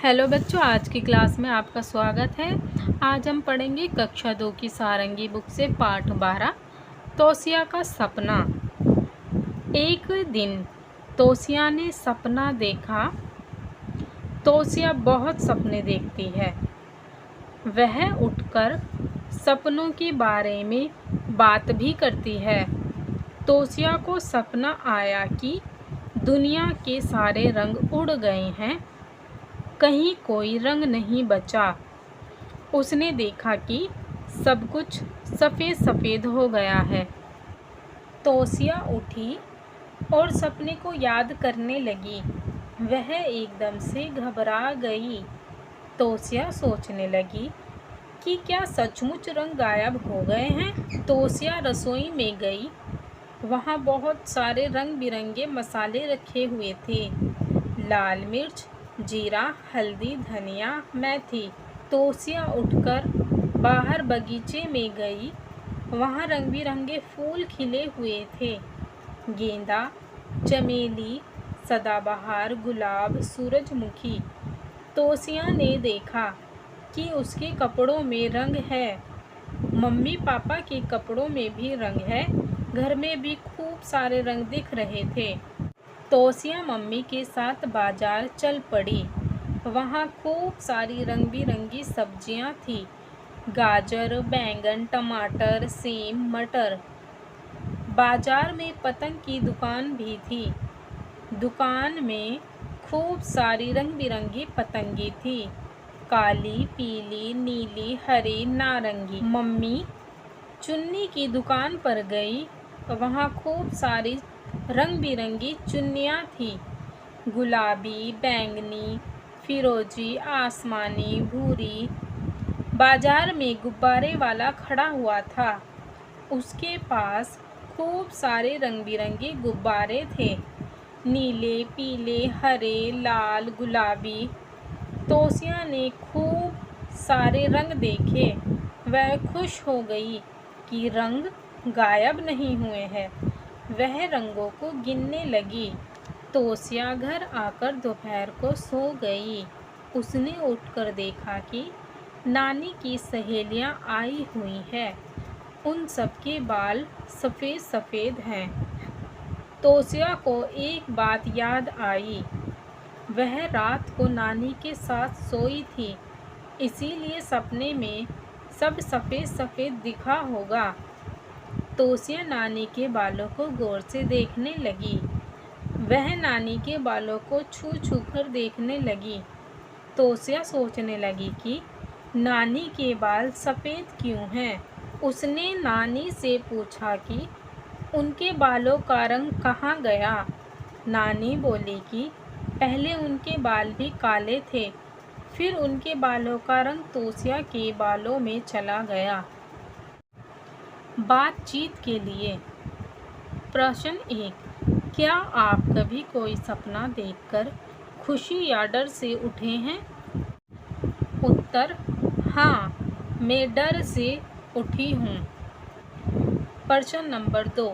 Hello बच्चों, आज की क्लास में आपका स्वागत है। आज हम पढ़ेंगे कक्षा 2 की सारंगी बुक से पाठ 12 तोसिया का सपना। एक दिन तोसिया ने सपना देखा। तोसिया बहुत सपने देखती है। वह उठकर सपनों के बारे में बात भी करती है। तोसिया को सपना आया कि दुनिया के सारे रंग उड़ गए हैं, कहीं कोई रंग नहीं बचा। उसने देखा कि सब कुछ सफ़ेद सफ़ेद हो गया है। तोसिया उठी और सपने को याद करने लगी। वह एकदम से घबरा गई। तोसिया सोचने लगी कि क्या सचमुच रंग गायब हो गए हैं। तोसिया रसोई में गई। वहाँ बहुत सारे रंग बिरंगे मसाले रखे हुए थे। लाल मिर्च, जीरा, हल्दी, धनिया, मेथी। तोसिया उठकर बाहर बगीचे में गई। वहाँ रंग बिरंगे फूल खिले हुए थे। गेंदा, चमेली, सदाबहार, गुलाब, सूरजमुखी। तोसिया ने देखा कि उसके कपड़ों में रंग है। मम्मी पापा के कपड़ों में भी रंग है। घर में भी खूब सारे रंग दिख रहे थे। तोसिया मम्मी के साथ बाजार चल पड़ी। वहाँ खूब सारी रंग बिरंगी सब्जियाँ थी। गाजर, बैंगन, टमाटर, सेम, मटर। बाजार में पतंग की दुकान भी थी। दुकान में खूब सारी रंग बिरंगी पतंगी थी। काली, पीली, नीली, हरी, नारंगी। मम्मी चुन्नी की दुकान पर गई। वहाँ खूब सारी रंग बिरंगी चुन्नियाँ थी। गुलाबी, बैंगनी, फिरोजी, आसमानी, भूरी। बाजार में गुब्बारे वाला खड़ा हुआ था। उसके पास खूब सारे रंग बिरंगे गुब्बारे थे। नीले, पीले, हरे, लाल, गुलाबी। तोसिया ने खूब सारे रंग देखे। वह खुश हो गई कि रंग गायब नहीं हुए हैं। वह रंगों को गिनने लगी। तोसिया घर आकर दोपहर को सो गई। उसने उठकर देखा कि नानी की सहेलियां आई हुई हैं। उन सबके बाल सफ़ेद सफ़ेद हैं। तोसिया को एक बात याद आई। वह रात को नानी के साथ सोई थी, इसीलिए सपने में सब सफ़ेद सफ़ेद दिखा होगा। तोसिया नानी के बालों को गौर से देखने लगी। वह नानी के बालों को छू छू कर देखने लगी। तोसिया सोचने लगी कि नानी के बाल सफ़ेद क्यों हैं। उसने नानी से पूछा कि उनके बालों का रंग कहाँ गया। नानी बोली कि पहले उनके बाल भी काले थे, फिर उनके बालों का रंग तोसिया के बालों में चला गया। बातचीत के लिए प्रश्न 1, क्या आप कभी कोई सपना देखकर खुशी या डर से उठे हैं? उत्तर, हाँ, मैं डर से उठी हूँ। प्रश्न नंबर 2,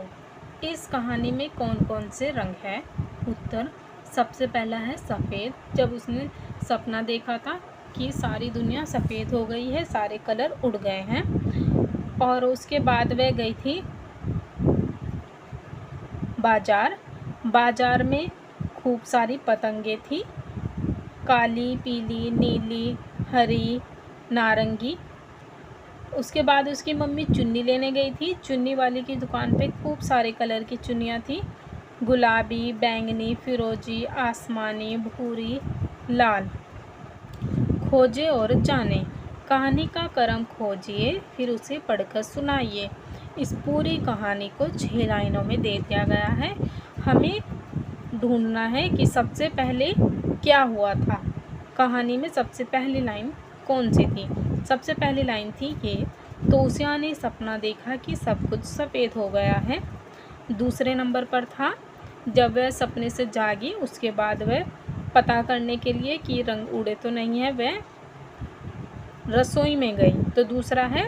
इस कहानी में कौन कौन से रंग हैं? उत्तर, सबसे पहला है सफ़ेद। जब उसने सपना देखा था कि सारी दुनिया सफ़ेद हो गई है, सारे कलर उड़ गए हैं। और उसके बाद वह गई थी बाजार। बाजार में खूब सारी पतंगे थी। काली, पीली, नीली, हरी, नारंगी। उसके बाद उसकी मम्मी चुन्नी लेने गई थी। चुन्नी वाली की दुकान पे खूब सारे कलर की चुन्नियाँ थी। गुलाबी, बैंगनी, फिरोजी, आसमानी, भूरी, लाल। खोजे और जाने। कहानी का क्रम खोजिए, फिर उसे पढ़कर सुनाइए। इस पूरी कहानी को 6 लाइनों में दे दिया गया है। हमें ढूंढना है कि सबसे पहले क्या हुआ था। कहानी में सबसे पहली लाइन कौन सी थी? सबसे पहली लाइन थी ये, तोसिया ने सपना देखा कि सब कुछ सफ़ेद हो गया है। दूसरे नंबर पर था, जब वह सपने से जागी उसके बाद वह पता करने के लिए कि रंग उड़े तो नहीं है, वह रसोई में गई। तो दूसरा है,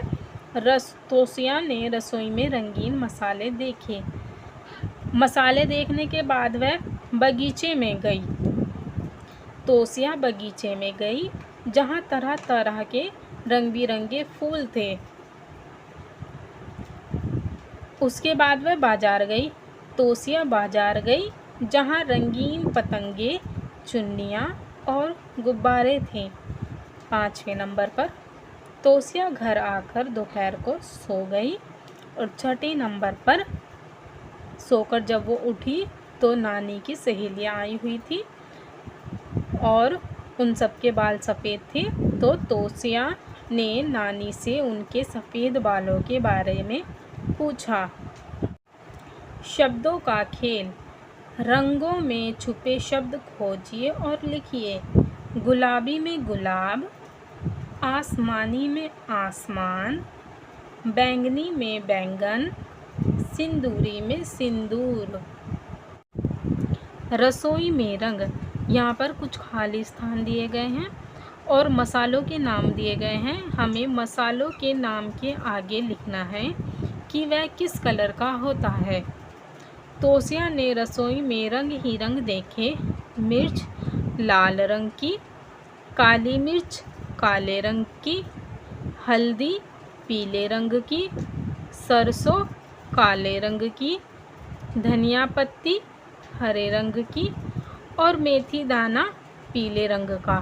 तोसिया ने रसोई में रंगीन मसाले देखे। मसाले देखने के बाद वह बगीचे में गई। तोसिया बगीचे में गई जहाँ तरह तरह के रंग बिरंगे फूल थे। उसके बाद वह बाजार गई। तोसिया बाजार गई जहाँ रंगीन पतंगे, चुन्नियाँ और गुब्बारे थे। 5वें नंबर पर तोसिया घर आकर दोपहर को सो गई। और 6ठे नंबर पर सोकर जब वो उठी तो नानी की सहेलियाँ आई हुई थी और उन सबके बाल सफ़ेद थे। तो तोसिया ने नानी से उनके सफ़ेद बालों के बारे में पूछा। शब्दों का खेल। रंगों में छुपे शब्द खोजिए और लिखिए। गुलाबी में गुलाब, आसमानी में आसमान, बैंगनी में बैंगन, सिंदूरी में सिंदूर। रसोई में रंग। यहाँ पर कुछ खाली स्थान दिए गए हैं और मसालों के नाम दिए गए हैं। हमें मसालों के नाम के आगे लिखना है कि वह किस कलर का होता है। तोसिया ने रसोई में रंग ही रंग देखे। मिर्च लाल रंग की, काली मिर्च काले रंग की, हल्दी पीले रंग की, सरसों काले रंग की, धनिया पत्ती हरे रंग की और मेथी दाना पीले रंग का।